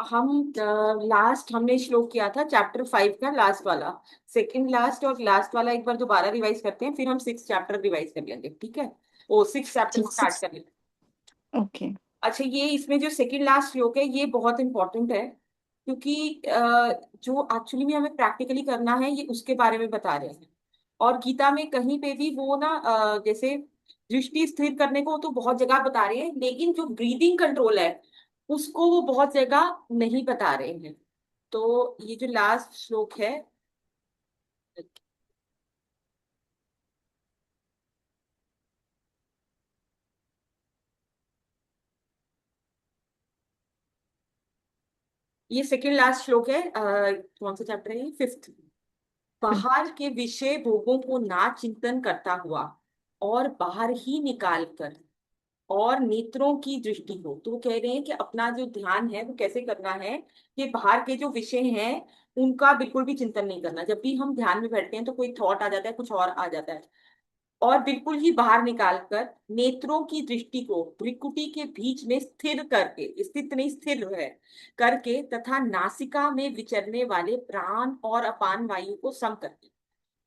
हम लास्ट हमने श्लोक किया था चैप्टर 5 का लास्ट वाला। सेकंड लास्ट और लास्ट वाला एक बार दोबारा रिवाइज करते हैं, फिर हम 6 चैप्टर रिवाइज कर लेंगे, ठीक है? ओ 6 चैप्टर ठीक। स्टार्ट कर लेंगे। ओके। अच्छा, ये इसमें जो सेकंड लास्ट श्लोक है ये बहुत इंपॉर्टेंट है, क्योंकि जो एक्चुअली में हमें प्रैक्टिकली करना है ये उसके बारे में बता रहे हैं। और गीता में कहीं पे भी वो ना जैसे दृष्टि स्थिर करने को तो बहुत जगह बता रहे हैं, लेकिन जो ब्रीदिंग कंट्रोल है उसको वो बहुत जगह नहीं बता रहे हैं। तो ये जो लास्ट श्लोक है, ये सेकंड लास्ट श्लोक है। कौन सा चैप्टर है ये? 5th। बाहर के विषय भोगों को ना चिंतन करता हुआ और बाहर ही निकाल कर और नेत्रों की दृष्टि हो। तो वो कह रहे हैं कि अपना जो ध्यान है वो कैसे करना है कि बाहर के जो विषय हैं उनका बिल्कुल भी चिंतन नहीं करना। जब भी हम ध्यान में बैठते हैं तो कोई थॉट आ जाता है, कुछ और आ जाता है, और बिल्कुल ही बाहर निकालकर नेत्रों की दृष्टि को भ्रिकुटी के बीच में स्थिर करके, स्थित नहीं स्थिर है करके, तथा नासिका में विचरने वाले प्राण और अपान वायु को सम करके।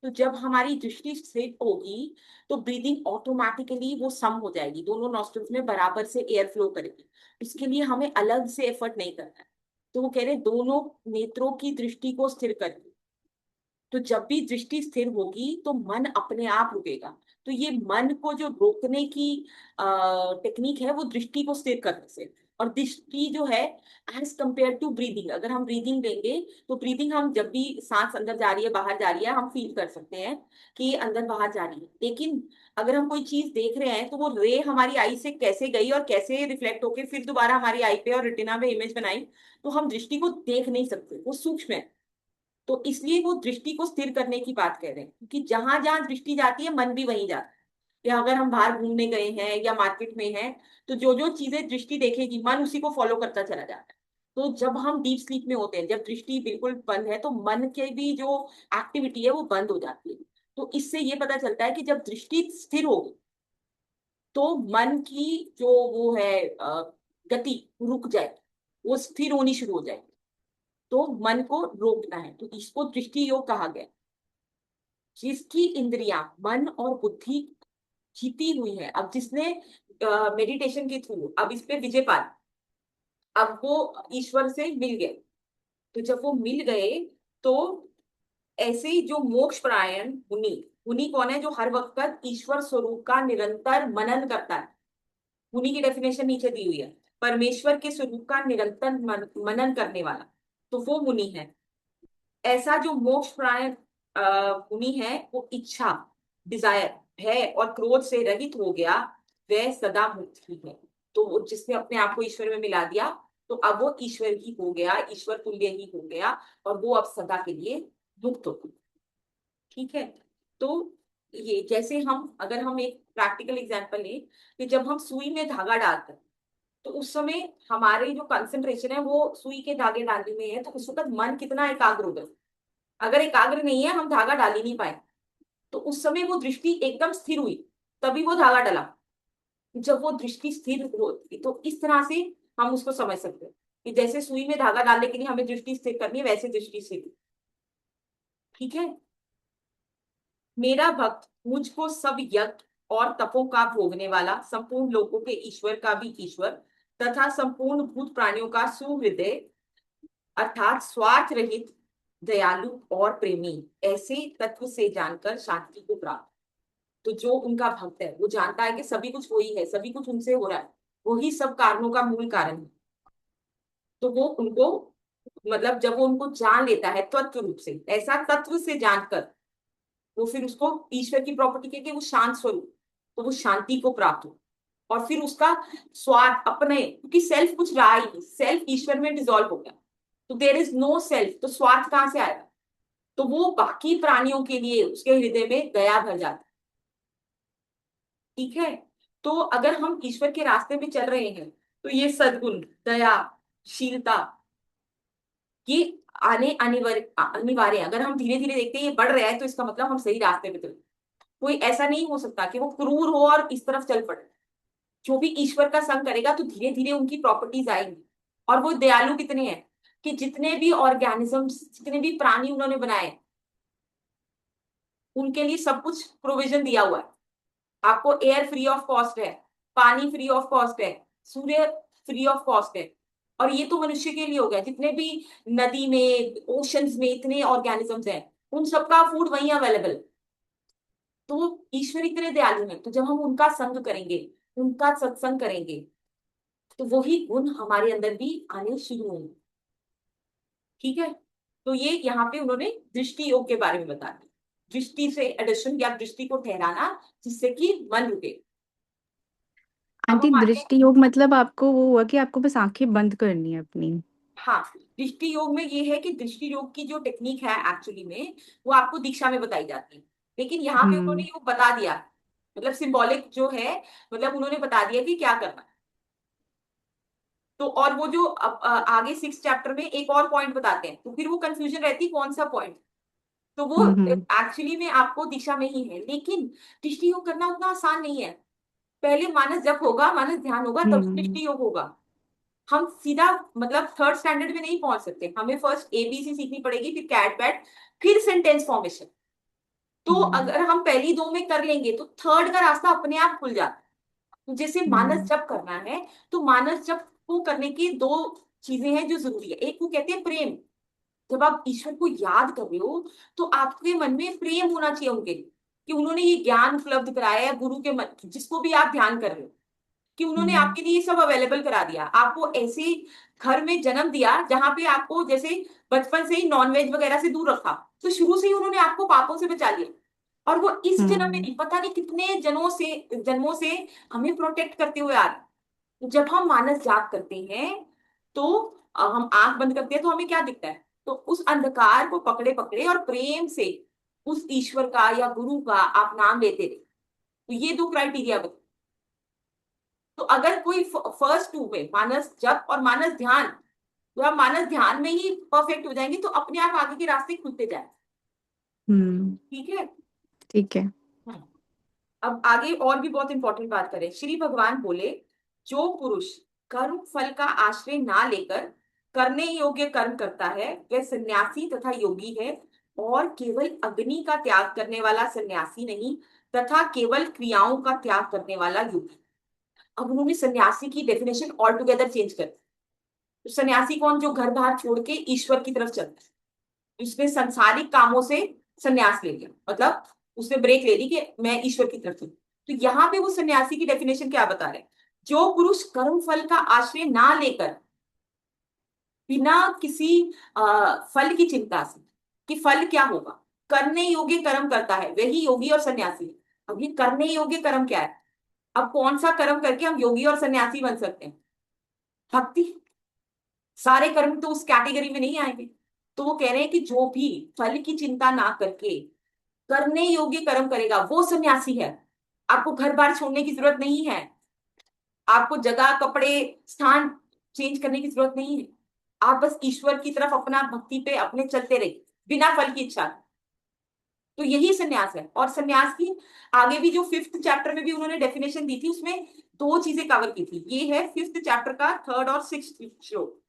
तो जब हमारी दृष्टि स्थिर होगी तो ब्रीदिंग ऑटोमेटिकली वो सम हो जाएगी, दोनों नॉस्ट्रल्स में बराबर से एयर फ्लो करेगी। इसके लिए हमें अलग से एफर्ट नहीं करना है। तो वो कह रहे हैं दोनों नेत्रों की दृष्टि को स्थिर करके। तो जब भी दृष्टि स्थिर होगी तो मन अपने आप रुकेगा। तो ये मन को जो रोकने की टेक्निक है वो दृष्टि को स्थिर करने से। और दृष्टि जो है एज कंपेयर टू ब्रीदिंग, अगर हम ब्रीदिंग लेंगे तो ब्रीदिंग हम जब भी सांस अंदर जा रही है बाहर जा रही है हम फील कर सकते हैं कि ये अंदर बाहर जा रही है। लेकिन अगर हम कोई चीज देख रहे हैं तो वो रे हमारी आई से कैसे गई और कैसे रिफ्लेक्ट होके फिर दोबारा हमारी आई पे और रेटिना में इमेज बनाई, तो हम दृष्टि को देख नहीं सकते, वो सूक्ष्म है। तो इसलिए वो दृष्टि को स्थिर करने की बात कह रहे हैं, क्योंकि जहां जहां दृष्टि जाती है मन भी वहीं जाता है। या अगर हम बाहर घूमने गए हैं या मार्केट में हैं तो जो जो चीजें दृष्टि देखेगी मन उसी को फॉलो करता चला जाता है। तो जब हम डीप स्लीप में होते हैं, जब दृष्टि बिल्कुल बंद है, तो मन के भी जो एक्टिविटी है वो बंद हो जाती है। तो इससे ये पता चलता है कि जब दृष्टि स्थिर होगी तो मन की जो वो है गति रुक जाएगी, वो स्थिर होनी शुरू हो जाएगी। तो मन को रोकना है, तो इसको दृष्टि योग कहा गया। जिसकी इंद्रियां मन और बुद्धि जीती हुई है, अब जिसने मेडिटेशन के थ्रू अब इस पे विजय पा ली, अब वो ईश्वर से मिल गए। तो जब वो मिल गए तो ऐसे ही जो मोक्ष परायण मुनि, मुनि कौन है? जो हर वक्त ईश्वर स्वरूप का निरंतर मनन करता है। मुनि की डेफिनेशन नीचे दी हुई है, परमेश्वर के स्वरूप का निरंतर मनन करने वाला, तो वो मुनि है। ऐसा जो मोक्ष प्राण मुनि है वो इच्छा, डिजायर, भय और क्रोध से रहित हो गया, वह सदा मुक्त ही है। तो वो जिसने अपने आप को ईश्वर में मिला दिया, तो अब वो ईश्वर ही हो गया, ईश्वर तुल्य ही हो गया, और वो अब सदा के लिए मुक्त हो गया। ठीक है? तो ये जैसे हम अगर हम एक प्रैक्टिकल एग्जांपल लें कि जब हम सुई में धागा डालते हैं तो उस समय हमारे जो कंसंट्रेशन है वो सुई के धागे डालने में है, तो उस वक्त मन कितना एकाग्र होगा। अगर एकाग्र नहीं है, हम धागा डाल ही नहीं पाए। तो उस समय वो दृष्टि एकदम स्थिर हुई, तभी वो धागा डला। जब वो दृष्टि स्थिर होती तो इस तरह से हम उसको समझ सकते हैं कि जैसे सुई में धागा डालने के लिए हमें दृष्टि स्थिर करनी है, वैसे दृष्टि स्थिर। ठीक है? मेरा भक्त मुझको सब यज्ञ और तपों का भोगने वाला, संपूर्ण लोगों के ईश्वर का भी ईश्वर तथा संपूर्ण भूत प्राणियों का सुहृदय अर्थात स्वार्थ रहित, दयालु और प्रेमी, ऐसे तत्व से जानकर शांति को प्राप्त। तो जो उनका भक्त है वो जानता है कि सभी कुछ वही है, सभी कुछ उनसे हो रहा है, वही सब कारणों का मूल कारण है। तो वो उनको, मतलब जब वो उनको जान लेता है तत्व रूप से, ऐसा तत्व से जानकर वो फिर उसको ईश्वर की प्रॉपर्टी कहते हैं, वो शांत स्वरूप, तो वो शांति को प्राप्त हो। और फिर उसका स्वार्थ अपने, क्योंकि सेल्फ कुछ रहा ही नहीं, सेल्फ ईश्वर में डिसॉल्व हो गया, तो देर इज नो सेल्फ, तो स्वार्थ कहाँ से आएगा? तो वो बाकी प्राणियों के लिए उसके हृदय में दया भर जाता है। ठीक है? तो अगर हम ईश्वर के रास्ते में चल रहे हैं तो ये सद्गुण, दया, शीलता, ये आने अनिवार्य अनिवार्य है। अगर हम धीरे धीरे देखते हैं ये बढ़ रहा है तो इसका मतलब हम सही रास्ते पे चल रहे हैं। कोई ऐसा नहीं हो सकता कि वो क्रूर हो और इस तरफ चल पड़े। जो भी ईश्वर का संग करेगा तो धीरे धीरे उनकी प्रॉपर्टीज आएंगी। और वो दयालु कितने हैं कि जितने भी ऑर्गेनिजम्स, जितने भी प्राणी उन्होंने बनाए, उनके लिए सब कुछ प्रोविजन दिया हुआ है। आपको एयर फ्री ऑफ कॉस्ट है, पानी फ्री ऑफ कॉस्ट है, सूर्य फ्री ऑफ कॉस्ट है। और ये तो मनुष्य के लिए हो गया, जितने भी नदी में, ओशंस में इतने ऑर्गेनिजम्स हैं, उन सबका फूड वहीं अवेलेबल। तो ईश्वर इतने दयालु हैं, तो जब हम उनका संग करेंगे, उनका सत्संग करेंगे, तो वही गुण हमारे अंदर भी आने शुरू होंगे। ठीक है। तो ये यहाँ पे उन्होंने दृष्टि योग के बारे में बता दिया, दृष्टि से एडिशन या दृष्टि को ठहराना, जिससे कि मन रुके। अब आंटी हम आते हैं। दृष्टि योग मतलब आपको वो हुआ कि आपको बस आंखें बंद करनी है अपनी? हाँ, दृष्टि योग में ये है कि दृष्टि योग की जो टेक्निक है एक्चुअली में, वो आपको दीक्षा में बताई जाती है। लेकिन यहाँ पे उन्होंने हम्म। योग बता दिया, मतलब सिंबॉलिक जो है, मतलब उन्होंने बता दिया कि क्या करना है। तो और वो जो आगे 6 चैप्टर में एक और पॉइंट बताते हैं, तो फिर वो कंफ्यूजन रहती है कौन सा पॉइंट। तो वो हम्म। एक्चुअली में आपको दिशा में ही है, लेकिन दृष्टि योग करना उतना आसान नहीं है। पहले मानस जप होगा, मानस ध्यान होगा, तब हम्म। दृष्टि योग होगा। हम सीधा मतलब थर्ड स्टैंडर्ड में नहीं पहुंच सकते, हमें फर्स्ट एबीसी सीखनी पड़ेगी, फिर कैट पैट, फिर सेंटेंस फॉर्मेशन। तो हम्म। अगर हम पहली दो में कर लेंगे तो थर्ड का रास्ता अपने आप खुल जाता है। तो जैसे मानस हम्म। जप करना है, तो मानस जप को करने की दो चीजें हैं जो जरूरी है। एक को कहते हैं प्रेम। जब आप ईश्वर को याद कर रहे हो, तो आपके मन में प्रेम होना चाहिए उनके लिए, कि उन्होंने ये ज्ञान उपलब्ध कराया है, गुरु के मन, जिसको भी आप ध्यान कर रहे हो, कि उन्होंने हम्म। आपके लिए सब अवेलेबल करा दिया, आपको ऐसे घर में जन्म दिया जहां पे आपको जैसे बचपन से ही नॉनवेज वगैरह से दूर रखा, तो शुरू से ही उन्होंने आपको पापों से बचा लिया। और वो इस जन्म में हम्म। नहीं, पता नहीं कितने जन्मों से हमें प्रोटेक्ट करते हुए आ रहे हैं। तो जब हम मानस जाप करते हैं, तो हम आंख बंद करते हैं, तो हमें क्या दिखता है? तो उस अंधकार को पकड़े पकड़े और प्रेम से उस ईश्वर का या गुरु का आप नाम लेते रहे। तो ये दो क्राइटेरिया बता। तो अगर कोई फर्स्ट टू में मानस जप और मानस ध्यान, तो आप मानस ध्यान में ही परफेक्ट हो जाएंगे, तो अपने आप आगे के रास्ते खुलते जाए। हम्म। ठीक है। ठीक है। हम्म। अब आगे और भी बहुत इंपॉर्टेंट बात करें, श्री भगवान बोले, जो पुरुष कर्म फल का आश्रय ना लेकर करने योग्य कर्म करता है, वह सन्यासी तथा योगी है, और केवल अग्नि का त्याग करने वाला सन्यासी नहीं, तथा केवल क्रियाओं का त्याग करने वाला योगी। अब उन्होंने सन्यासी की डेफिनेशन ऑल टुगेदर चेंज कर दी। तो सन्यासी कौन? जो घर बार छोड़ के ईश्वर की तरफ चलता है, उसने सांसारिक कामों से सन्यास ले लिया, मतलब उसने ब्रेक ले ली कि मैं ईश्वर की तरफ चलूं। तो यहाँ पे वो सन्यासी की डेफिनेशन क्या बता रहे हैं? जो पुरुष कर्म फल का आश्रय ना लेकर, बिना किसी फल की चिंता से, कि फल क्या होगा, करने योग्य कर्म करता है, वही योगी और सन्यासी है। अब ये करने योग्य कर्म क्या है? अब कौन सा कर्म करके हम योगी और सन्यासी बन सकते हैं? भक्ति। सारे कर्म तो उस कैटेगरी में नहीं आएंगे। तो वो कह रहे हैं कि जो भी फल की चिंता ना करके करने योग्य कर्म करेगा, वो सन्यासी है। आपको घर बार छोड़ने की जरूरत नहीं है, आपको जगह, कपड़े, स्थान चेंज करने की जरूरत नहीं है। आप बस ईश्वर की तरफ अपना भक्ति पे अपने चलते रहिए, बिना फल की इच्छा। तो यही सन्यास है। और सन्यास की आगे भी जो 5th चैप्टर में भी उन्होंने डेफिनेशन दी थी, उसमें दो चीजें कवर की थी। ये है 5th चैप्टर का 3rd और 6th श्लोक।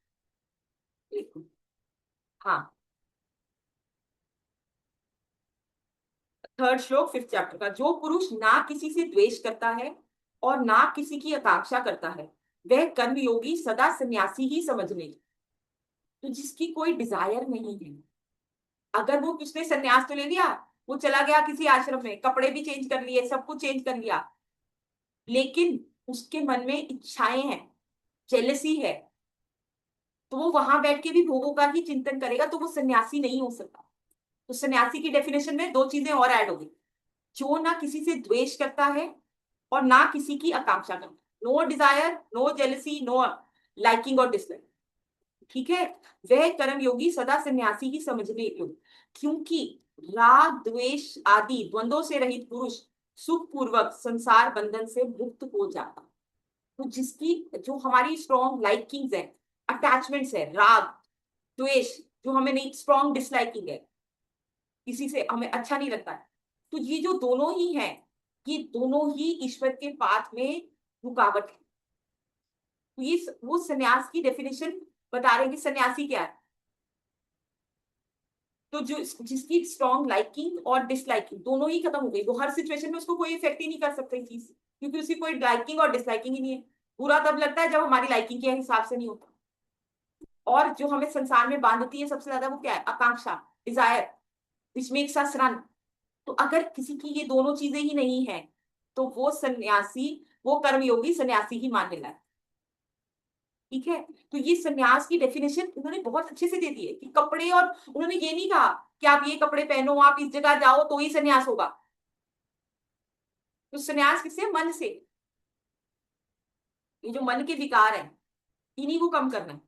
देखो। हाँ, 3rd श्लोक 5th चैप्टर का, जो पुरुष ना किसी से द्वेष करता है और ना किसी की आकांक्षा करता है, वह कर्मयोगी सदा सन्यासी ही समझने। तो जिसकी कोई डिजायर नहीं है, अगर वो उसने सन्यास तो ले लिया, वो चला गया किसी आश्रम में, कपड़े भी चेंज कर लिए, सब कुछ चेंज कर लिया, लेकिन उसके मन में इच्छाएं हैं, जेलसी है, तो वो वहां बैठ के भी भोगों का ही चिंतन करेगा, तो वो सन्यासी नहीं हो सकता। तो सन्यासी की डेफिनेशन में दो चीजें और ऐड हो गई, जो ना किसी से द्वेष करता है और ना किसी की आकांक्षा करता। No desire, no jealousy, no liking और डिसलाइक। ठीक है। वह कर्म योगी सदा सन्यासी ही समझने योग्य, क्योंकि राग द्वेष आदि द्वंद्वों से रहित पुरुष सुख पूर्वक संसार बंधन से मुक्त हो जाता। तो जिसकी, जो हमारी स्ट्रॉन्ग लाइकिंग्स है, अटैचमेंट्स है, राग द्वेष, जो हमें नहीं, स्ट्रॉन्ग डिसलाइकिंग है, किसी से हमें अच्छा नहीं लगता है, तो ये जो दोनों ही हैं, ये दोनों ही ईश्वर के पाथ में रुकावट है। तो ये वो सन्यास की डेफिनेशन बता रहे हैं कि सन्यासी क्या है। तो जो जिसकी स्ट्रॉन्ग लाइकिंग और डिसलाइकिंग दोनों ही खत्म हो गई, वो हर सिचुएशन में उसको कोई इफेक्ट ही नहीं कर सकता चीज, क्योंकि उसकी कोई लाइकिंग और डिसलाइकिंग ही नहीं है। बुरा तब लगता है जब हमारी लाइकिंग के हिसाब से नहीं होता। और जो हमें संसार में बांधती है सबसे ज्यादा वो क्या है, आकांक्षा, desire, which makes us run. तो अगर किसी की ये दोनों चीजें ही नहीं है, तो वो सन्यासी, वो कर्मयोगी सन्यासी ही मान लेना है। ठीक है। तो ये सन्यास की डेफिनेशन उन्होंने बहुत अच्छे से दे दी है कि कपड़े, और उन्होंने ये नहीं कहा कि आप ये कपड़े पहनो, आप इस जगह जाओ तो ही सन्यास होगा। तो सन्यास किससे, मन से। ये जो मन के विकार है, इन्हीं को कम करना है।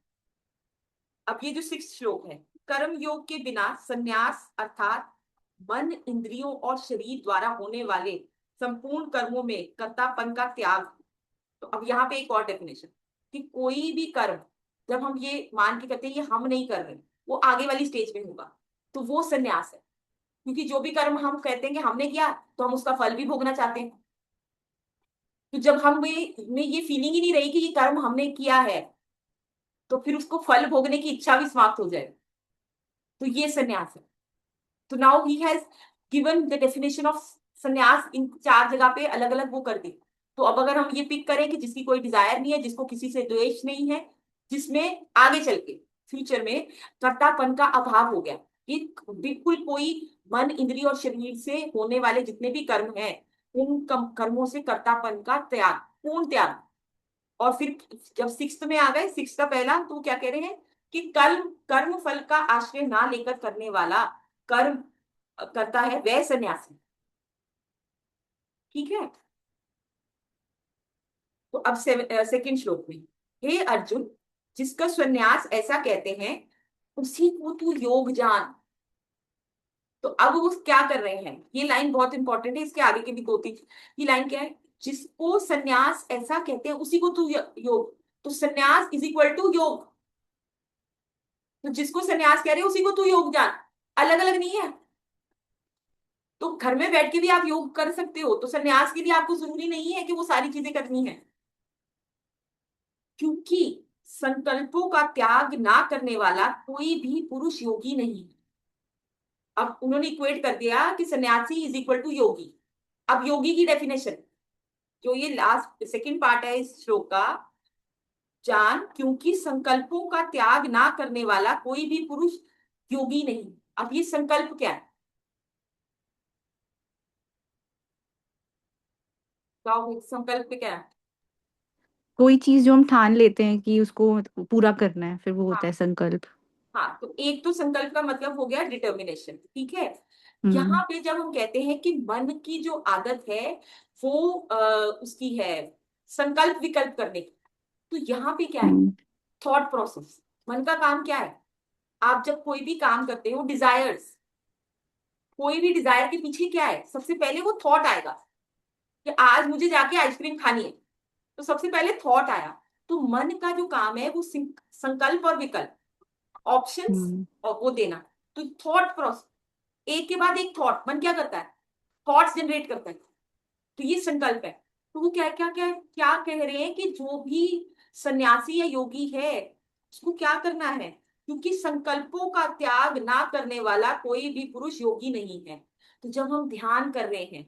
अब ये जो 6 श्लोक है, कर्म योग के बिना सन्यास अर्थात मन, इंद्रियों और शरीर द्वारा होने वाले संपूर्ण कर्मों में कर्तापन का त्याग। तो अब यहाँ पे एक और डेफिनेशन, कि कोई भी कर्म जब हम ये मान के करते हैं ये हम नहीं कर रहे, वो आगे वाली स्टेज में होगा, तो वो सन्यास है। क्योंकि जो भी कर्म हम कहते हैं कि हमने किया, तो हम उसका फल भी भोगना चाहते हैं। तो जब हम में ये फीलिंग ही नहीं रही कि ये कर्म हमने किया है, तो फिर उसको फल भोगने की इच्छा भी समाप्त हो जाए, तो ये सन्यास है। तो now he has given the definition of सन्यास, इन 4 जगह पे अलग अलग वो कर दी। तो अब अगर हम ये पिक करें कि जिसकी कोई डिजायर नहीं है, जिसको किसी से द्वेष नहीं है, जिसमें आगे चल के फ्यूचर में कर्तापन का अभाव हो गया, कि बिल्कुल कोई मन, इंद्रिय और शरीर से होने वाले जितने भी कर्म हैं, उन कर्मों से कर्तापन का त्याग, पूर्ण त्याग। और फिर जब 6th में आ गए, 6 का पहला, तो क्या कह रहे हैं कि कर्म कर्म फल का आश्रय ना लेकर करने वाला कर्म करता है वह सन्यासी। ठीक है। तो अब सेकंड श्लोक में, हे अर्जुन, जिसका सन्यास ऐसा कहते हैं उसी को तू योग जान। तो अब वो क्या कर रहे हैं, ये लाइन बहुत इंपॉर्टेंट है, इसके आगे के भी 2-3। ये लाइन क्या है, जिसको सन्यास ऐसा कहते हैं उसी को तू योग। तो सन्यास इज इक्वल टू योग। तो जिसको सन्यास कह रहे हैं उसी को तू योग जान, अलग अलग नहीं है। तो घर में बैठ के भी आप योग कर सकते हो, तो सन्यास के लिए आपको जरूरी नहीं है कि वो सारी चीजें करनी है। क्योंकि संकल्पों का त्याग ना करने वाला कोई भी पुरुष योगी नहीं है। अब उन्होंने इक्वेट कर दिया कि सन्यासी इज इक्वल टू योगी। अब योगी की डेफिनेशन, जो ये लास्ट सेकंड पार्ट है इस श्लोक का, जान, क्योंकि संकल्पों का त्याग ना करने वाला कोई भी पुरुष योगी नहीं। अब ये संकल्प क्या है, बताओ संकल्प क्या है। कोई चीज जो हम ठान लेते हैं कि उसको पूरा करना है, फिर वो होता है हाँ। संकल्प। हाँ, तो एक तो संकल्प का मतलब हो गया डिटर्मिनेशन। ठीक है। यहाँ हम्म। पे जब हम कहते हैं कि मन की जो आदत है वो उसकी है संकल्प विकल्प करने की, तो यहाँ पे क्या है, हम्म। Thought process. मन का काम क्या है, आप जब कोई भी काम करते हो, डिजायर्स, कोई भी डिजायर के पीछे क्या है, सबसे पहले वो थॉट आएगा कि आज मुझे जाके आइसक्रीम खानी है। तो सबसे पहले थॉट आया। तो मन का जो काम है वो संकल्प और विकल्प, ऑप्शंस, हम्म। और वो देना। तो थॉट प्रोसेस, एक के बाद एक थॉट मन क्या करता है, थॉट्स जनरेट करता है। तो ये संकल्प है। तो वो क्या क्या क्या क्या कह रहे हैं कि जो भी सन्यासी या योगी है उसको क्या करना है, क्योंकि संकल्पों का त्याग ना करने वाला कोई भी पुरुष योगी नहीं है। तो जब हम ध्यान कर रहे हैं,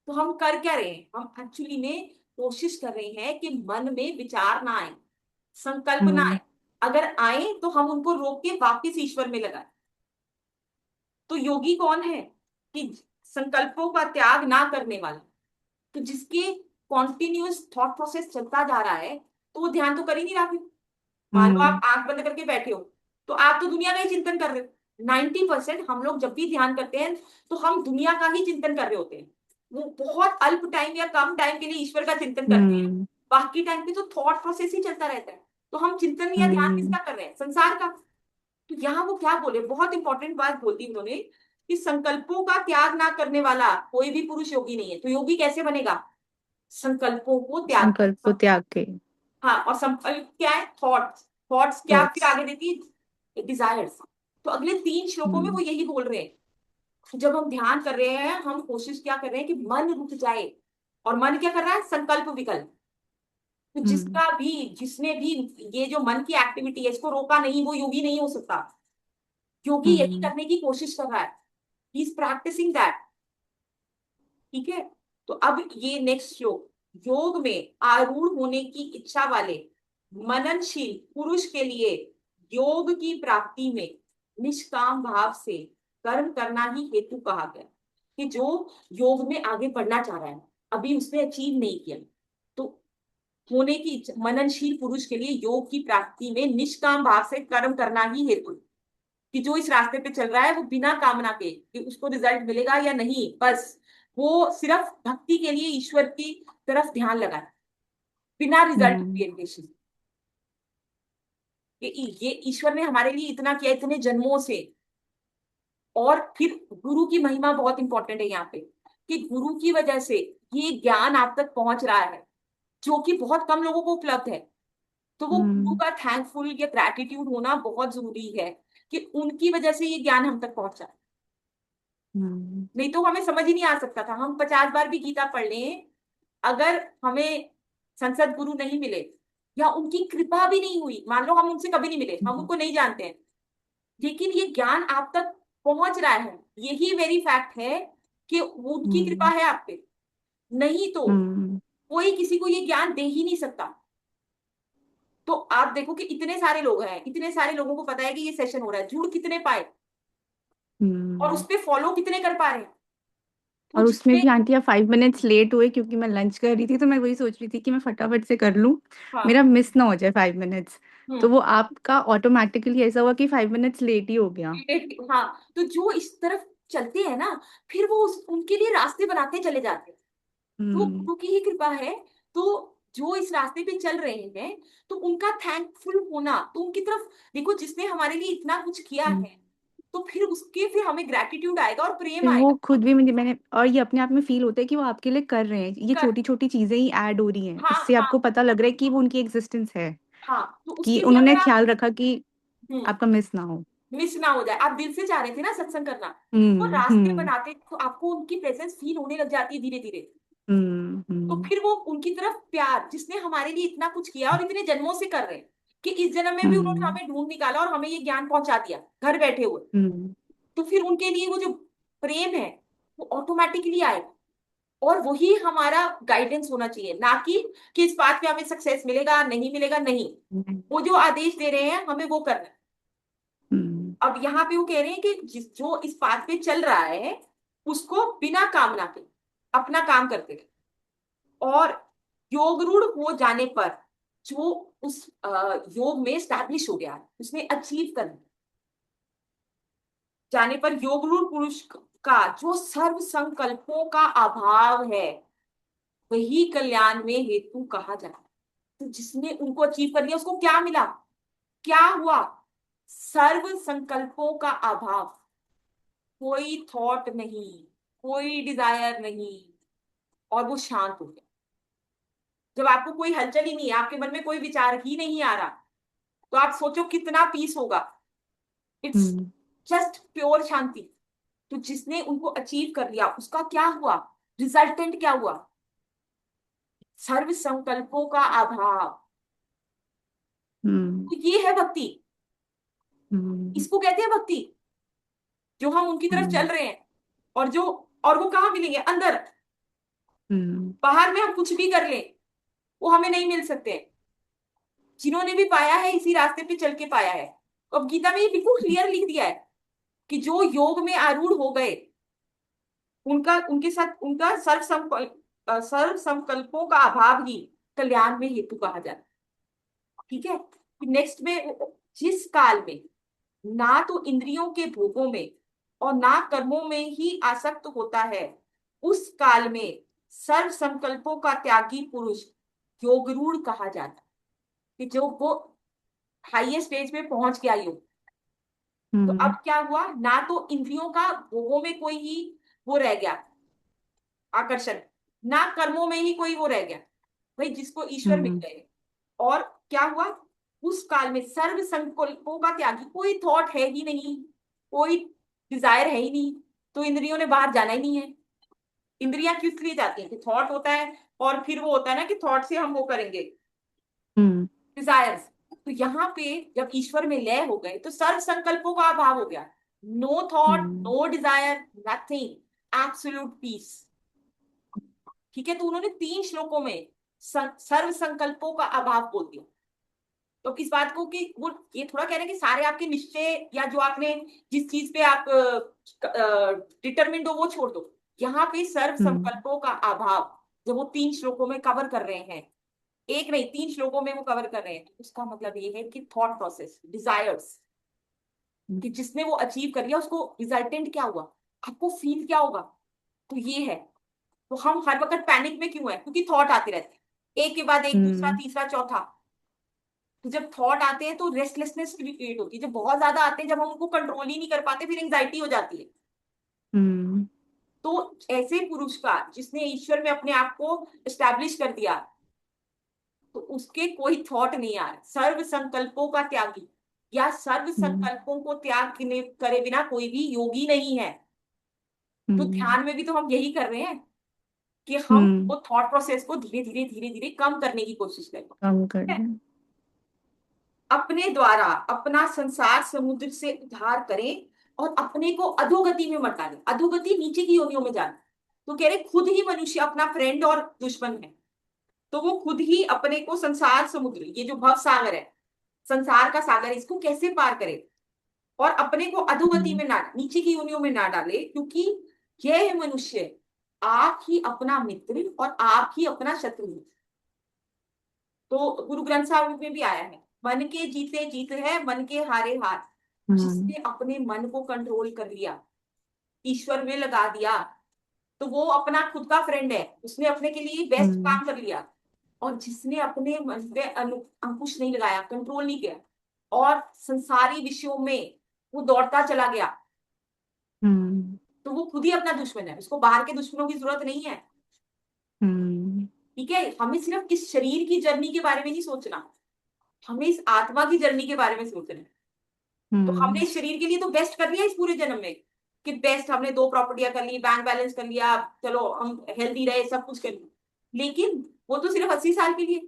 तो हम कर क्या रहे हैं, हम एक्चुअली में कोशिश कर रहे हैं कि मन में विचार ना आए, संकल्प ना हम्म। आए। अगर आए तो हम उनको रोक के वापिस ईश्वर में लगाए। तो योगी कौन है, कि संकल्पों का त्याग ना करने वाला। तो जिसके कॉन्टिन्यूअस थॉट प्रोसेस चलता जा रहा है, तो वो ध्यान तो कर ही नहीं रहा फिर। मान लो हम्म। आप आंख बंद करके बैठे हो, तो आप तो दुनिया का ही चिंतन कर रहे हो। 90% हम लोग जब भी ध्यान करते हैं, तो हम दुनिया का ही चिंतन कर रहे होते हैं। वो बहुत अल्प टाइम या कम टाइम के लिए ईश्वर का चिंतन करते हैं, हम्म। बाकी टाइम पे तो थॉट प्रोसेस ही चलता रहता है। तो हम चिंतन या ध्यान हम्म। किसका कर रहे हैं, संसार का। तो यहाँ वो क्या बोले, बहुत इंपॉर्टेंट बात बोल दी उन्होंने, कि संकल्पों का त्याग ना करने वाला कोई भी पुरुष योगी नहीं है। तो योगी कैसे बनेगा, संकल्पों को त्याग संकल्प को कर। त्याग के। हाँ, और संकल्प क्या है, थॉट्स। थॉट्स क्या फिर थॉट्स। आगे देती है, डिजायर्स। तो अगले 3 श्लोकों में वो हम्म। यही बोल रहे हैं। जब हम ध्यान कर रहे हैं, हम कोशिश क्या कर रहे हैं कि मन रुक जाए। और मन क्या कर रहा है, संकल्प विकल्प। तो हम्म। जिसने भी ये जो मन की एक्टिविटी है इसको रोका नहीं, वो योगी नहीं हो सकता। योगी यही हम्म। करने की कोशिश कर रहा है, ही इज प्रैक्टिसिंग दैट। ठीक है। तो अब ये नेक्स्ट श्लोक, योग में आरूढ़ होने की इच्छा वाले मननशील पुरुष के लिए योग की प्राप्ति में निष्काम भाव से कर्म करना ही हेतु कहा गया। कि जो योग में आगे बढ़ना चाह रहा है, अभी उसने अचीव नहीं किया, तो होने की मननशील पुरुष के लिए योग की प्राप्ति में निष्काम भाव से कर्म करना ही हेतु। कि जो इस रास्ते पे चल रहा है वो बिना कामना के कि उसको रिजल्ट मिलेगा या नहीं, बस वो सिर्फ भक्ति के लिए ईश्वर की तरफ ध्यान लगाए, बिना रिजल्ट हम्म। ओरिएंटेशन। कि ये ईश्वर ने हमारे लिए इतना किया इतने जन्मों से। और फिर गुरु की महिमा बहुत इंपॉर्टेंट है यहाँ पे, कि गुरु की वजह से ये ज्ञान आप तक पहुंच रहा है, जो कि बहुत कम लोगों को उपलब्ध है। तो वो गुरु हम्म। का थैंकफुल या ग्रैटिट्यूड होना बहुत जरूरी है, कि उनकी वजह से ये ज्ञान हम तक पहुंचा। हम्म। नहीं तो हमें समझ ही नहीं आ सकता था, हम 50 बार भी गीता पढ़ लें, अगर हमें संसद गुरु नहीं मिले या उनकी कृपा भी नहीं हुई, मान लो हम उनसे कभी नहीं मिले, हम हम्म। उनको नहीं जानते हैं, लेकिन ये ज्ञान आप तक पहुंच रहा है, यही वेरी फैक्ट है कि उनकी कृपा हम्म। है आप पे। नहीं तो हम्म। कोई किसी को ये ज्ञान दे ही नहीं सकता। तो आप देखो कि इतने सारे लोग हैं, इतने सारे लोगों को पता है कि ये सेशन हो रहा है, जुड़ कितने पाए और उस हम्म। पे फॉलो कितने कर पा रहे हैं। तो और उसमें जिसमें, भी आंटी आप 5 मिनट्स लेट हुए क्योंकि मैं लंच कर रही थी, तो मैं वही सोच रही थी कि मैं फटाफट से कर लूं, हाँ। मेरा मिस ना हो जाए 5 मिनट्स। तो हम्म। वो आपका ऑटोमेटिकली ऐसा हुआ कि 5 मिनट्स लेट ही हो गया। हाँ, तो जो इस तरफ चलते हैं ना, फिर वो उनके लिए रास्ते बनाते चले जाते हैं। तो हम्म। गुरु की ही कृपा है। तो जो इस रास्ते पे चल रहे हैं, तो उनका थैंकफुल होना, तो उनकी तरफ देखो, जिसने हमारे लिए इतना कुछ किया हम्म। है, तो फिर हमें ग्रेटिट्यूड आएगा और प्रेम फिर वो आएगा। खुद भी मुझे मैंने और ये अपने आप में फील होता है कि वो आपके लिए कर रहे हैं, ये कर, छोटी छोटी चीजें ही ऐड हो रही हैं, हाँ इससे हाँ आपको पता लग रहा है कि वो उनकी एग्जिस्टेंस है, हाँ, तो कि उसके लिए उन्होंने अगर आप, ख्याल रखा कि हम्म, आपका मिस ना हो। मिस ना हो जाए, आप दिल से चाह रहे थे ना सत्संग करना, तो हम्म। रास्ते हम्म। बनाते तो आपको उनकी प्रेजेंस फील होने लग जाती है धीरे धीरे। हम्म। तो हम्म। फिर वो उनकी तरफ प्यार, जिसने हमारे लिए इतना कुछ किया और इतने जन्मों से कर रहे हैं, कि इस जन्म में भी उन्होंने हम्म। हमें ढूंढ निकाला और हमें ये ज्ञान पहुंचा दिया घर बैठे हुए। हम्म। तो फिर उनके लिए वो जो प्रेम है, वो ऑटोमेटिकली आएगा। और वही हमारा गाइडेंस होना चाहिए, ना कि इस बात पे हमें सक्सेस मिलेगा नहीं मिलेगा, नहीं। वो जो आदेश दे रहे हैं हमें वो करना है। हम्म। अब यहाँ पे वो कह रहे हैं कि जो इस बात पे चल रहा है, उसको बिना कामना के अपना काम करते रहे। और योग रूढ़ हो जाने पर, जो उस योग में स्टैब्लिश हो गया है, उसने अचीव कर लिया, जाने पर योग रूढ़ पुरुष का जो सर्व संकल्पों का अभाव है, वही कल्याण में हेतु कहा जाता है। तो जिसने उनको अचीव कर लिया, उसको क्या मिला, क्या हुआ, सर्व संकल्पों का अभाव, कोई थॉट नहीं, कोई डिजायर नहीं, और वो शांत हो गया। जब आपको कोई हलचल ही नहीं है, आपके मन में कोई विचार ही नहीं आ रहा, तो आप सोचो कितना पीस होगा। It's hmm. जस्ट प्योर शांति। तो जिसने उनको अचीव कर लिया, उसका क्या हुआ, रिजल्टेंट क्या हुआ, सर्व संकल्पों का अभाव। हम्म। तो ये है भक्ति, हम्म। इसको कहते हैं भक्ति। जो हम उनकी तरफ चल हम्म। रहे हैं, और जो, और वो कहाँ मिलेंगे, अंदर। हम्म। बाहर में हम कुछ भी कर लें, वो हमें नहीं मिल सकते। जिन्होंने भी पाया है इसी रास्ते पे चल के पाया है। तो अब गीता में ये बिल्कुल क्लियर लिख दिया है कि जो योग में आरूढ़ हो गए, उनका, उनके साथ उनका सर्व संकल्पों का अभाव ही कल्याण में हेतु कहा जाता है। ठीक है। नेक्स्ट में, जिस काल में ना तो इंद्रियों के भोगों में और ना कर्मों में ही आसक्त होता है, उस काल में सर्व संकल्पों का त्यागी पुरुष योगरूढ़ कहा जाता है। कि जो वो हाईएस्ट स्टेज पे पहुंच गया योग। तो अब हम्म। क्या हुआ, ना तो इंद्रियों का भोगों में कोई ही वो रह गया आकर्षण, ना कर्मों में ही कोई वो रह गया, भाई जिसको ईश्वर मिल हम्म। गए। और क्या हुआ, उस काल में सर्व संकल्पों का त्यागी, कोई थॉट है ही नहीं, कोई डिजायर है ही नहीं। तो इंद्रियों ने बाहर जाना ही नहीं है। इंद्रियां किस लिए जाती हैं, कि थॉट होता है, और फिर वो होता है ना कि थॉट से हम वो करेंगे, हम्म। डिजायर्स। तो यहाँ पे जब ईश्वर में लय हो गए तो सर्व संकल्पों का अभाव हो गया। No thought, hmm. No desire, nothing, absolute peace. ठीक है, तो उन्होंने 3 श्लोकों में सर्व संकल्पों का अभाव बोल दिया। तो इस बात को कि वो ये थोड़ा कह रहे हैं कि सारे आपके निश्चय या जो आपने जिस चीज पे आप डिटरमिन्ड हो वो छोड़ दो। यहाँ पे सर्व हम्म। संकल्पों का अभाव जब वो 3 श्लोकों में कवर कर रहे हैं, एक नहीं 3 श्लोकों में वो कवर कर रहे हैं, तो उसका मतलब ये है कि थॉट प्रोसेस, डिजायर्स, कि जिसने वो अचीव कर लिया उसको रिजल्टेंट क्या हुआ, आपको फील क्या होगा। तो ये है। तो हम हर वक्त पैनिक में क्यों है, क्योंकि थॉट आते रहते हैं एक के बाद एक, दूसरा हम्म। तीसरा चौथा। तो जब थॉट आते हैं तो रेस्टलेसनेस क्रिएट होती है, जब बहुत ज्यादा आते हैं, जब हम उनको कंट्रोल ही नहीं कर पाते फिर एंजाइटी हो जाती है। हम्म। तो ऐसे पुरुष का जिसने ईश्वर में अपने आप को एस्टैब्लिश कर दिया, तो उसके कोई थॉट नहीं आ रहा, सर्व संकल्पों का त्यागी, या सर्व हम्म। संकल्पों को त्याग करे बिना कोई भी योगी नहीं है। तो हम्म। ध्यान में भी तो हम यही कर रहे हैं कि हम हम्म। वो थॉट प्रोसेस को धीरे धीरे धीरे धीरे कम करने की कोशिश करें। कम कर ठीक है? दें। अपने द्वारा अपना संसार समुद्र से उद्धार करें और अपने को अधोगति में मत डालें। अधोगति नीचे की योनियों में जाना। तो कह रहे खुद ही मनुष्य अपना फ्रेंड और दुश्मन है। तो वो खुद ही अपने को संसार समुद्र, ये जो भव सागर है, संसार का सागर, इसको कैसे पार करे और अपने को अधोगति हम्म। में ना, नीचे की योनियों में ना डाले, क्योंकि यह मनुष्य आप ही अपना मित्र और आप ही अपना शत्रु है। तो गुरु ग्रंथ साहिब में भी आया है, मन के जीते जीत है, मन के हारे हार। हम्म। जिसने अपने मन को कंट्रोल कर लिया, ईश्वर में लगा दिया, तो वो अपना खुद का फ्रेंड है, उसने अपने के लिए बेस्ट हम्म। काम कर लिया। और जिसने अपने मन पे अंकुश नहीं लगाया, कंट्रोल नहीं किया, और संसारी विषयों में वो दौड़ता चला गया, हम्म। तो वो खुद ही अपना दुश्मन है, उसको बाहर के दुश्मनों की जरूरत नहीं है। हम्म। ठीक है, हमें सिर्फ इस शरीर की जर्नी के बारे में नहीं सोचना, हमें इस आत्मा की जर्नी के बारे में सोचना है। तो हमने हम्म। इस शरीर के लिए तो बेस्ट कर लिया इस पूरे जन्म में, कि बेस्ट हमने 2 प्रॉपर्टियां कर ली, बैंक बैलेंस कर लिया, चलो हम हेल्दी रहे, सब कुछ कर लिया, लेकिन वो तो सिर्फ 80 साल के लिए।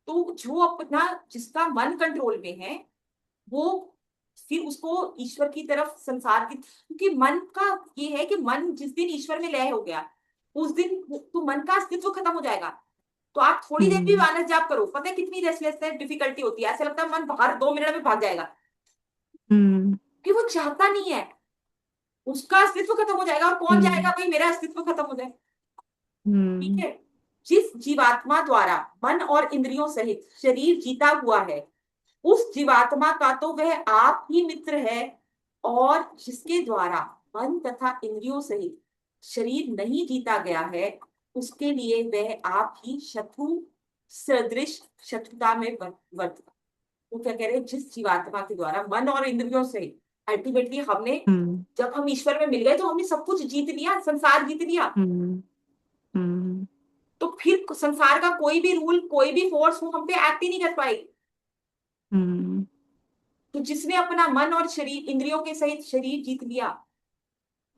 तो जो अपना, जिसका मन कंट्रोल में है, वो फिर उसको ईश्वर की तरफ, संसार की, क्योंकि मन का ये है कि मन जिस दिन ईश्वर में लय हो गया उस दिन तो मन का अस्तित्व खत्म हो जाएगा। तो आप थोड़ी देर भी हम्म। मानस जाप करो, पता है कितनी रेस्टलेसनेस डिफिकल्टी होती है, ऐसा लगता है मन बाहर 2 मिनट में भाग जाएगा, हम्म। कि वो चाहता नहीं है, उसका अस्तित्व खत्म हो जाएगा, और कौन हम्म। चाहेगा भाई मेरा अस्तित्व खत्म हो जाए। ठीक हम्म। है, जिस जीवात्मा द्वारा मन और इंद्रियों सहित शरीर जीता हुआ है, उस जीवात्मा का तो वह आप ही मित्र है, और जिसके द्वारा मन तथा इंद्रियों सहित शरीर नहीं जीता गया है, उसके लिए वह आप ही शत्रु सदृश शत्रुता में वर्त। वो क्या कह रहे हैं, जिस जीवात्मा के द्वारा मन और इंद्रियों से अल्टीमेटली हमने, हम्म। जब हम ईश्वर में मिल गए तो हमने सब कुछ जीत लिया, संसार जीत लिया। हम्म। हम्म। तो फिर संसार का कोई भी रूल, कोई भी फोर्स वो हम पे एक्ट ही नहीं कर पाएगी। हम्म। तो जिसने अपना मन और शरीर, इंद्रियों के सहित शरीर जीत लिया,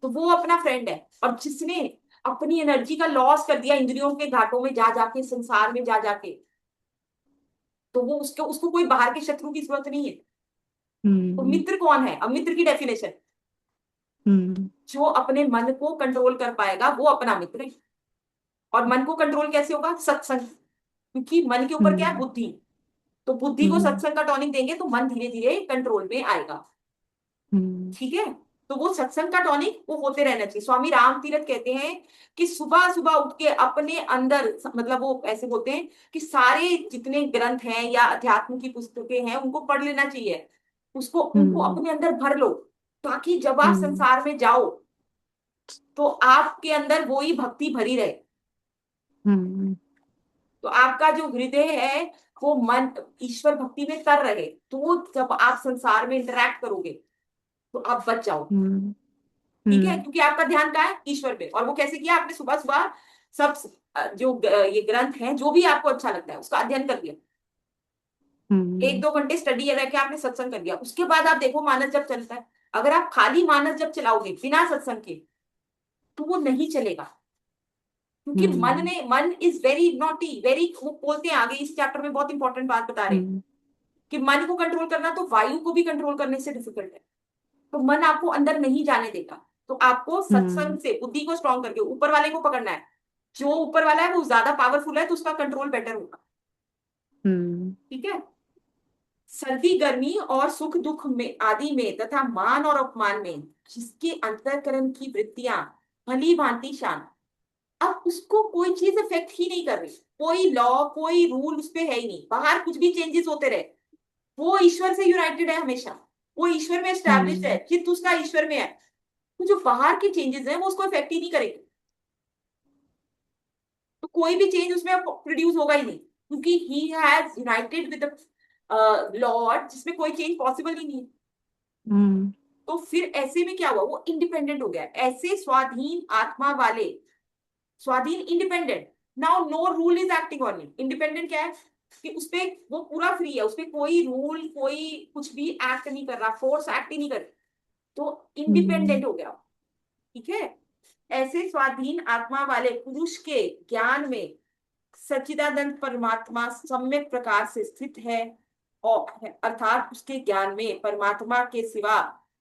तो वो अपना फ्रेंड है। और जिसने अपनी एनर्जी का लॉस कर दिया इंद्रियों के घाटों में जा जाके, संसार में जा जाके, तो वो उसको उसको कोई बाहर के शत्रु की जरूरत नहीं है। तो हम्म। मित्र कौन है, अब मित्र की डेफिनेशन, हम्म। जो अपने मन को कंट्रोल कर पाएगा वो अपना मित्र है। और मन को कंट्रोल कैसे होगा, सत्संग, क्योंकि मन के ऊपर क्या है, हम्म। बुद्धि। तो बुद्धि को हम्म। सत्संग का टॉनिक देंगे तो मन धीरे धीरे कंट्रोल में आएगा। हम्म। ठीक है, तो वो सत्संग का टॉनिक वो होते रहना चाहिए। स्वामी राम तीरथ कहते हैं कि सुबह सुबह उठ के अपने अंदर, मतलब वो ऐसे बोलते हैं कि सारे जितने ग्रंथ हैं या अध्यात्म की पुस्तकें हैं उनको पढ़ लेना चाहिए, उसको उनको हम्म। अपने अंदर भर लो, ताकि जब आप हम्म। संसार में जाओ तो आपके अंदर वो ही भक्ति भरी रहे। हम्म। तो आपका जो हृदय है वो मन ईश्वर भक्ति में तर रहे, तो वो जब आप संसार में इंटरेक्ट करोगे तो आप बच जाओ। हम्म। ठीक है, हम्म। क्योंकि आपका ध्यान कहाँ है, ईश्वर पे। और वो कैसे किया आपने, सुबह सुबह सब जो ये ग्रंथ हैं जो भी आपको अच्छा लगता है उसका अध्ययन कर लिया, एक हम्म। दो घंटे स्टडी रह के आपने सत्संग कर लिया, उसके बाद आप देखो मानस जब चलता है। अगर आप खाली मानस जब चलाओगे बिना सत्संग के, तो वो नहीं चलेगा। क्योंकि हम्म। मन इज वेरी नॉटी, वेरी, वो बोलते हैं आगे इस चैप्टर में बहुत इंपॉर्टेंट बात बता रहे हैं हम्म। कि मन को कंट्रोल करना तो वायु को भी कंट्रोल करने से डिफिकल्ट है। तो मन आपको अंदर नहीं जाने देगा। तो आपको हम्म। सत्संग से बुद्धि को स्ट्रांग करके ऊपर वाले को पकड़ना है। जो ऊपर वाला है वो ज्यादा पावरफुल है तो उसका कंट्रोल बेटर होगा। हम्म। ठीक है। सर्दी गर्मी और सुख दुख में आदि में तथा मान और अपमान में जिसके अंतःकरण की वृत्तियां भली भांति शांत, अब उसको कोई चीज इफेक्ट ही नहीं कर रही। कोई लॉ कोई रूल उस पे है ही नहीं, बाहर कुछ भी चेंजेस होते रहे, वो ईश्वर से यूनाइटेड है हमेशा। वो ईश्वर में एस्टैब्लिश्ड है, हम्म। चित्त उसका ईश्वर में है। तो जो बाहर के चेंजेस हैं वो उसको इफेक्ट ही नहीं करेंगे। तो कोई भी चेंज उसमें प्रोड्यूस होगा ही नहीं, क्योंकि he has United with Lord, जिसमें कोई चेंज पॉसिबल ही नहीं है। हम्म। तो फिर ऐसे में क्या हुआ, वो इंडिपेंडेंट हो गया। ऐसे स्वाधीन आत्मा वाले, स्वाधीन independent, now no rule is acting on it. Independent क्या है कि उसपे वो पूरा फ्री है, उसपे कोई रूल कोई कुछ भी एक्ट नहीं कर रहा, फोर्स एक्ट ही नहीं कर रही। तो हम्म। इंडिपेंडेंट हो गया। ठीक है। ऐसे स्वाधीन आत्मा वाले पुरुष के ज्ञान में सच्चिदानंद परमात्मा सम्यक प्रकार से स्थित है, और अर्थात उसके ज्ञान में परमात्मा के सिवा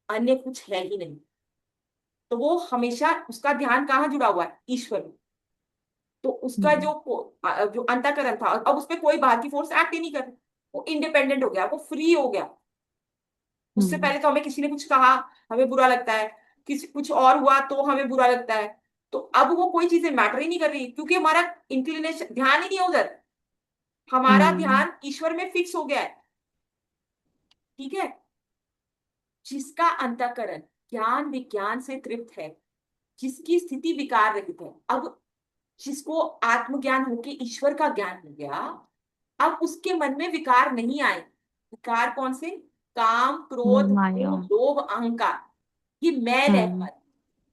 अन्य कुछ है ही नहीं। तो वो हमेशा उसका ध्यान कहाँ जुड़ा हुआ है, ईश्वर में। तो उसका हम्म। जो अंतःकरण था, अब उसपे कोई बाहर की फोर्स एक्ट ही नहीं कर रही। वो इंडिपेंडेंट हो गया, वो फ्री हो गया। उससे हम्म। पहले तो हमें किसी ने कुछ कहा, हमें बुरा लगता है, किसी कुछ और हुआ तो हमें बुरा लगता है। तो अब वो कोई चीजें मैटर ही नहीं कर रही, क्योंकि हमारा इंक्लिनेशन ध्यान ही नहीं है उधर। हमारा हम्म। ध्यान ईश्वर में फिक्स हो गया है। ठीक है। जिसका अंतःकरण ज्ञान विज्ञान से तृप्त है, जिसकी स्थिति विकार रहित है। अब जिसको आत्मज्ञान होके ईश्वर का ज्ञान हो गया, अब उसके मन में विकार नहीं आए। विकार कौन से, काम क्रोध माया। मोह लोभ अहंकार, ये मैल है हम्म। हमारी।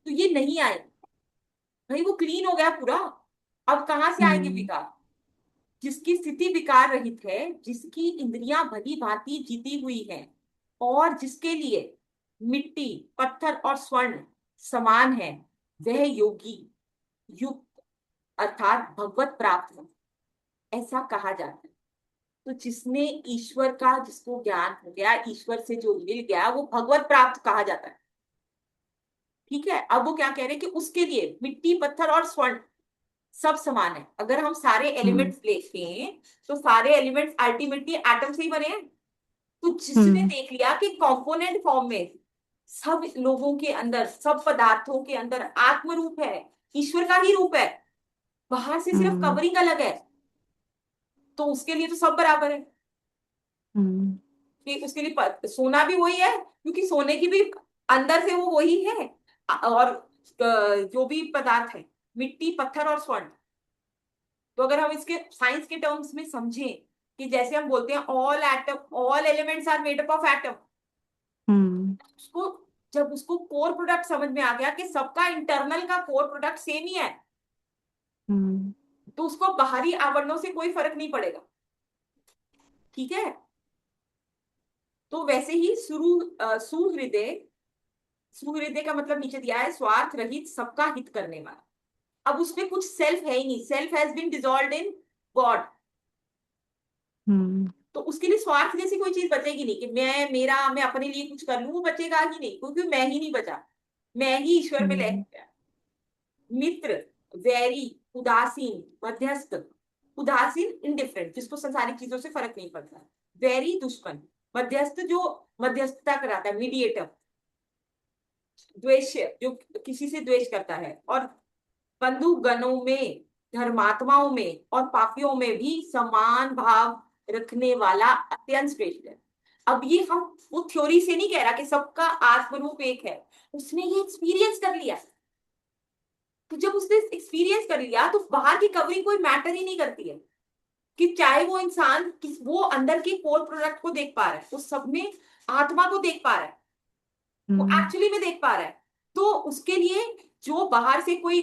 तो ये नहीं आए। भाई वो क्लीन हो गया पूरा। अब कहां से आएंगे हम्म। विकार। जिसकी स्थिति विकार रहित है, जिसकी इंद्रियां भली भांति जीती हुई हैं, और जिसके लिए मिट्टी पत्थर और स्वर्ण समान है, वह योगी युक्त अर्थात भगवत प्राप्त है, ऐसा कहा जाता है। तो जिसने ईश्वर का, जिसको ज्ञान हो गया, ईश्वर से जो मिल गया, वो भगवत प्राप्त कहा जाता है। ठीक है। अब वो क्या कह रहे हैं कि उसके लिए मिट्टी पत्थर और स्वर्ण सब समान है। अगर हम सारे हम्म। एलिमेंट्स देखें तो सारे एलिमेंट्स अल्टीमेटली एटम से ही बने हैं। तो जिसने हम्म। देख लिया कि कंपोनेंट फॉर्म में सब लोगों के अंदर, सब पदार्थों के अंदर आत्म रूप है, ईश्वर का ही रूप है, बाहर से सिर्फ हम्म। कवरिंग अलग है। तो उसके लिए तो सब बराबर है। हम्म। कि उसके लिए सोना भी वही है, क्योंकि सोने की भी अंदर से वो वही है। और जो भी पदार्थ है, मिट्टी पत्थर और स्वर्ण। तो अगर हम इसके साइंस के टर्म्स में समझें, कि जैसे हम बोलते हैं all atom all elements are made up of atom, hmm. उसको जब उसको कोर प्रोडक्ट समझ में आ गया कि सबका इंटरनल का कोर प्रोडक्ट सेम ही है, हम्म। तो उसको बाहरी आवरणों से कोई फर्क नहीं पड़ेगा। ठीक है। तो वैसे ही सुहृदय, सुहृदय का मतलब नीचे दिया है स्वार्थ रहित सबका हित करने वाला। अब उसमें कुछ सेल्फ है ही नहीं, self has been dissolved in God. Hmm. तो उसके लिए स्वार्थ जैसी कोई चीज बचेगी नहीं कि मैं मेरा मैं अपने लिए कुछ कर लूं, वो बचेगा ही नहीं, क्योंकि मैं ही नहीं बचा, मैं ही ईश्वर में लय हम्म। गया। मित्र, वैरी, उदासीन, मध्यस्थ। उदासीन इंडिफरेंट, जिसको संसारिक चीजों से फर्क नहीं पड़ता। वैरी दुश्मन। मध्यस्थ जो मध्यस्थता कराता है, मीडिएटर। द्वेष्य जो किसी से द्वेष करता है। और बंधु गणों में, धर्मात्माओं में और पापियों में भी समान भाव रखने वाला अत्यंत श्रेष्ठ है। अब ये हम वो थ्योरी से नहीं कह रहा कि सबका आत्मरूप एक है, उसने ये एक्सपीरियंस कर लिया। तो जब उसने एक्सपीरियंस कर लिया तो बाहर की कवरिंग कोई मैटर ही नहीं करती है। कि चाहे वो इंसान किस, वो अंदर के कोर प्रोडक्ट को देख पा रहा है, वो सब में आत्मा को देख पा रहा है, वो हम्म। एक्चुअली में देख पा रहा है। तो उसके लिए जो बाहर से कोई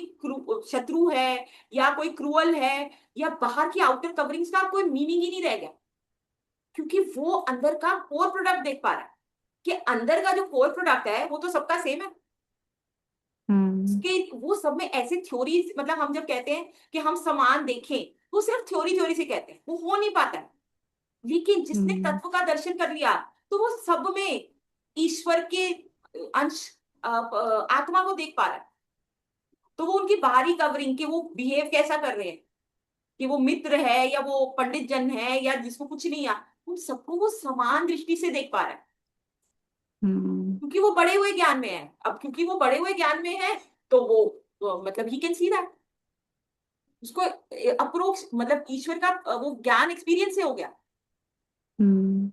शत्रु है, या कोई क्रूअल है, या बाहर की आउटर कवरिंग्स का कोई मीनिंग ही नहीं रह गया। क्योंकि वो अंदर का कोर प्रोडक्ट देख पा रहा है, कि अंदर का जो कोर प्रोडक्ट है वो तो सबका सेम है। उसके वो सब में ऐसे थ्योरी, मतलब हम जब कहते हैं कि हम समान देखें, वो सिर्फ थ्योरी थ्योरी से कहते हैं, वो हो नहीं पाता है। लेकिन जिसने हम्म। तत्व का दर्शन कर लिया, तो वो सब में ईश्वर के अंश, आत्मा को देख पा रहा है। तो वो उनकी बाहरी कवरिंग के वो बिहेव कैसा कर रहे हैं, कि वो मित्र है या वो पंडित जन है या जिसको कुछ नहीं आ, उन सबको वो समान दृष्टि से देख पा रहा है, हम्म। क्योंकि वो बड़े हुए ज्ञान में है। अब क्योंकि वो बड़े हुए ज्ञान में है, तो वो मतलब ही कैन सी दैट, उसको अप्रोक्ष मतलब ईश्वर का वो ज्ञान एक्सपीरियंस से हो गया। हम्म।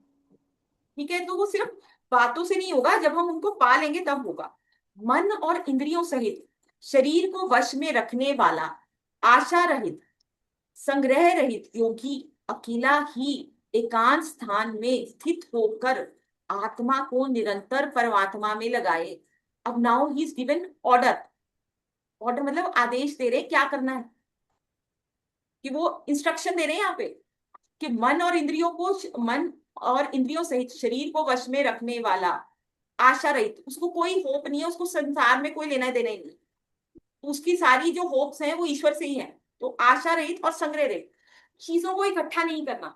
ठीक है, तो वो सिर्फ बातों से नहीं होगा, जब हम उनको पा लेंगे तब होगा। मन और इंद्रियों सहित शरीर को वश में रखने वाला, आशा रहित, संग्रह रहित योगी अकेला ही एकांत स्थान में स्थित होकर आत्मा को निरंतर परमात्मा में लगाए। अब now he is given order. Order मतलब आदेश दे रहे क्या करना है, कि वो इंस्ट्रक्शन दे रहे हैं यहाँ पे, कि मन और इंद्रियों को, मन और इंद्रियों सहित शरीर को वश में रखने वाला, आशा रहित, उसको कोई होप नहीं है, उसको संसार में कोई लेना देना ही नहीं, तो उसकी सारी जो होप्स हैं वो ईश्वर से ही है। तो आशा रहित और संग्रह रहित, चीजों को इकट्ठा नहीं करना।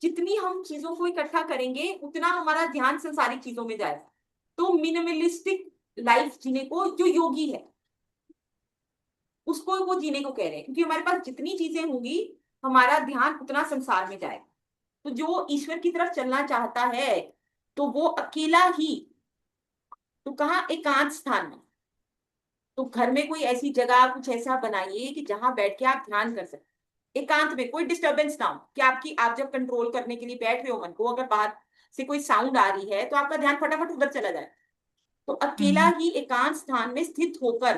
जितनी हम चीजों को इकट्ठा करेंगे उतना हमारा ध्यान संसारिक चीजों में जाएगा। तो मिनिमलिस्टिक लाइफ जीने को जो योगी है, उसको वो जीने को कह रहे हैं, क्योंकि हमारे पास जितनी चीजें होंगी हमारा ध्यान उतना संसार में जाएगा। तो जो ईश्वर की तरफ चलना चाहता है, तो वो अकेला ही, तो कहाँ एकांत स्थान में, तो घर में कोई ऐसी जगह कुछ ऐसा बनाइए कि जहां बैठ के आप ध्यान कर सकें, एकांत में, कोई डिस्टरबेंस ना हो, कि आपकी, आप जब कंट्रोल करने के लिए बैठ रहे हो मन को, अगर बाहर से कोई साउंड आ रही है तो आपका ध्यान फटाफट उधर चला जाए। तो अकेला हम्म। ही एकांत स्थान में स्थित होकर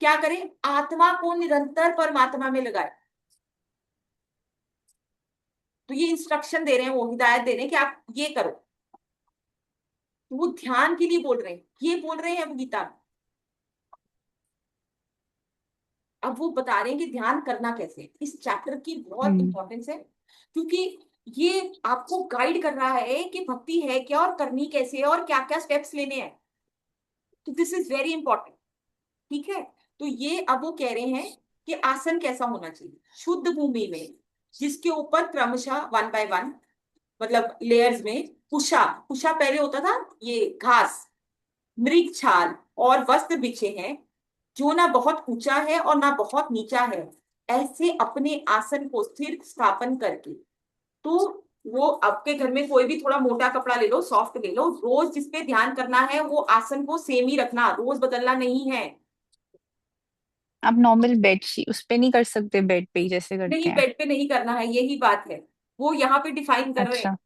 क्या करें, आत्मा को निरंतर परमात्मा में लगाए। तो ये इंस्ट्रक्शन दे रहे हैं, वो हिदायत दे रहे हैं कि आप ये करो। तो वो ध्यान के लिए बोल रहे हैं, ये बोल रहे हैं वो गीता में। अब वो बता रहे हैं कि ध्यान करना कैसे, इस चैप्टर की बहुत हम्म। इंपॉर्टेंस है, क्योंकि ये आपको गाइड कर रहा है कि भक्ति है क्या और करनी कैसे है और क्या क्या स्टेप्स लेने हैं। तो दिस इज वेरी इंपॉर्टेंट। ठीक है, तो ये अब वो कह रहे हैं कि आसन कैसा होना चाहिए, शुद्ध भूमि में, जिसके ऊपर क्रमशः वन बाय वन, मतलब लेयर्स में, कुशा, कुशा पहले होता था ये घास, मृग छाल और वस्त्र बिछे हैं, जो ना बहुत ऊंचा है और ना बहुत नीचा है, ऐसे अपने आसन को स्थिर स्थापन करके। तो वो आपके घर में कोई भी थोड़ा मोटा कपड़ा ले लो, सॉफ्ट ले लो, रोज जिस पे ध्यान करना है वो आसन को सेम ही रखना, रोज बदलना नहीं है। आप नॉर्मल बेड शी उस पे नहीं कर सकते, बेड पे ही जैसे करते नहीं, हैं? बेड पे नहीं करना है, यही बात है, वो यहाँ पे डिफाइन कर रहे हैं। अच्छा।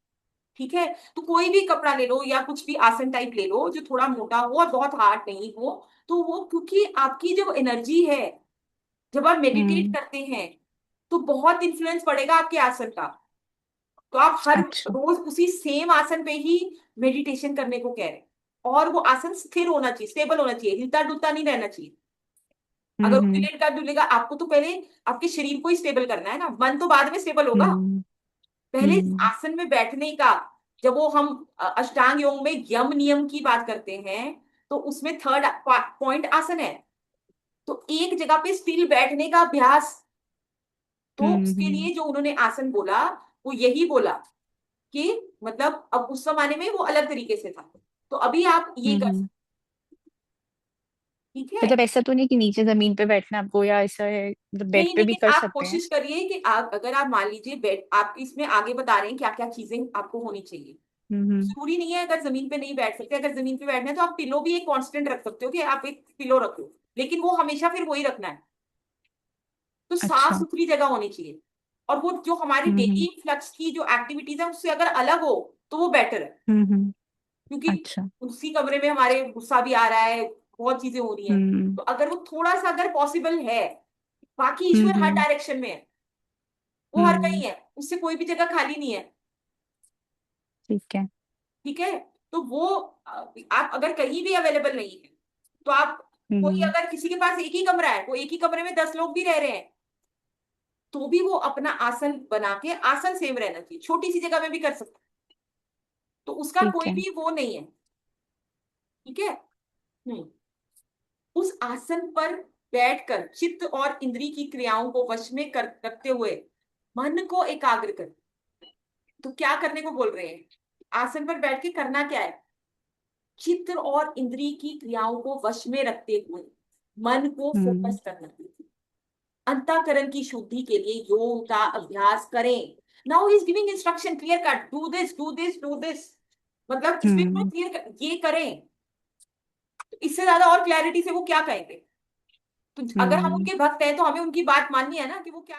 ठीक है, तो कोई भी कपड़ा ले लो या कुछ भी आसन टाइप ले लो जो थोड़ा मोटा हो और बहुत हार्ड नहीं हो। तो वो क्योंकि आपकी जो एनर्जी है, जब आप मेडिटेट हम्म। करते हैं तो बहुत इन्फ्लुएंस पड़ेगा आपके आसन का। तो आप हर अच्छा। रोज उसी सेम आसन पे ही मेडिटेशन करने को कह रहे हैं। और वो आसन स्थिर होना चाहिए, स्टेबल होना चाहिए, हिलता डुलता नहीं रहना चाहिए। अगर वो हम्म। हिलेगा डुलेगा, आपको तो पहले आपके शरीर को ही स्टेबल करना है ना, मन तो बाद में स्टेबल होगा। हम्म। पहले इस हम्म। आसन में बैठने का, जब वो हम अष्टांग योग में यम नियम की बात करते हैं, तो उसमें थर्ड पॉइंट आसन है। तो एक जगह पे स्टिल बैठने का अभ्यास, तो उसके हम्म। लिए जो उन्होंने आसन बोला, वो यही बोला कि मतलब अब उस जमाने में वो अलग तरीके से था, तो अभी आप ये कर हम्म। सकते। ठीक है, मतलब ऐसा तो नहीं कि नीचे जमीन पे बैठना है आपको, या ऐसा है मतलब बेड नहीं, पे भी लेकिन कर आप सकते हैं? कोशिश करिए कि आप, अगर आप मान लीजिए बेड, आप इसमें आगे बता रहे हैं क्या क्या चीजें आपको होनी चाहिए। हम्म। जरूरी नहीं है अगर जमीन पे नहीं बैठ सकते, अगर जमीन पे बैठना है तो आप पिलो भी एक कांस्टेंट रख सकते हो, कि आप एक पिलो रखो, लेकिन वो हमेशा फिर वही रखना है। तो साफ अच्छा। सुथरी जगह होनी चाहिए। और वो जो हमारी हम्म। डेली फ्लक्स की जो एक्टिविटीज है उससे अगर अलग हो तो वो बेटर है। हम्म। क्योंकि अच्छा। उसी कमरे में हमारे गुस्सा भी आ रहा है, बहुत चीजें हो रही हैं, हम्म। तो अगर वो थोड़ा सा अगर पॉसिबल है, बाकी ईश्वर हर हम्म। डायरेक्शन में है, वो हर कहीं हम्म। है, उससे कोई भी जगह खाली नहीं है। ठीक है। ठीक है, तो वो आप अगर कहीं भी अवेलेबल नहीं है, तो आप, कोई हम्म। अगर किसी के पास एक ही कमरा है, वो एक ही कमरे में 10 लोग भी रह रहे हैं, तो भी वो अपना आसन बना के, आसन सेम रहना चाहिए, छोटी सी जगह में भी कर सकते हैं। तो उसका ठीक कोई है। भी वो नहीं है। ठीक है। हम्म। उस आसन पर बैठकर चित्त और इंद्रिय की क्रियाओं को वश में कर रखते हुए मन को एकाग्र कर। तो क्या करने को बोल रहे हैं? आसन पर बैठ के करना क्या है? चित्त और इंद्रिय की क्रियाओं को वश में रखते हुए मन को हम्म। फोकस करना। अंतःकरण की शुद्धि के लिए योग का अभ्यास करें। Now he is giving instruction clear cut, do this do this do this. मतलब इसमें हम्म। क्लियर ये करें। तो इससे ज्यादा और क्लैरिटी से वो क्या कहेंगे? तो अगर हम हम्म। उनके भक्त हैं तो हमें उनकी बात माननी है ना कि वो क्या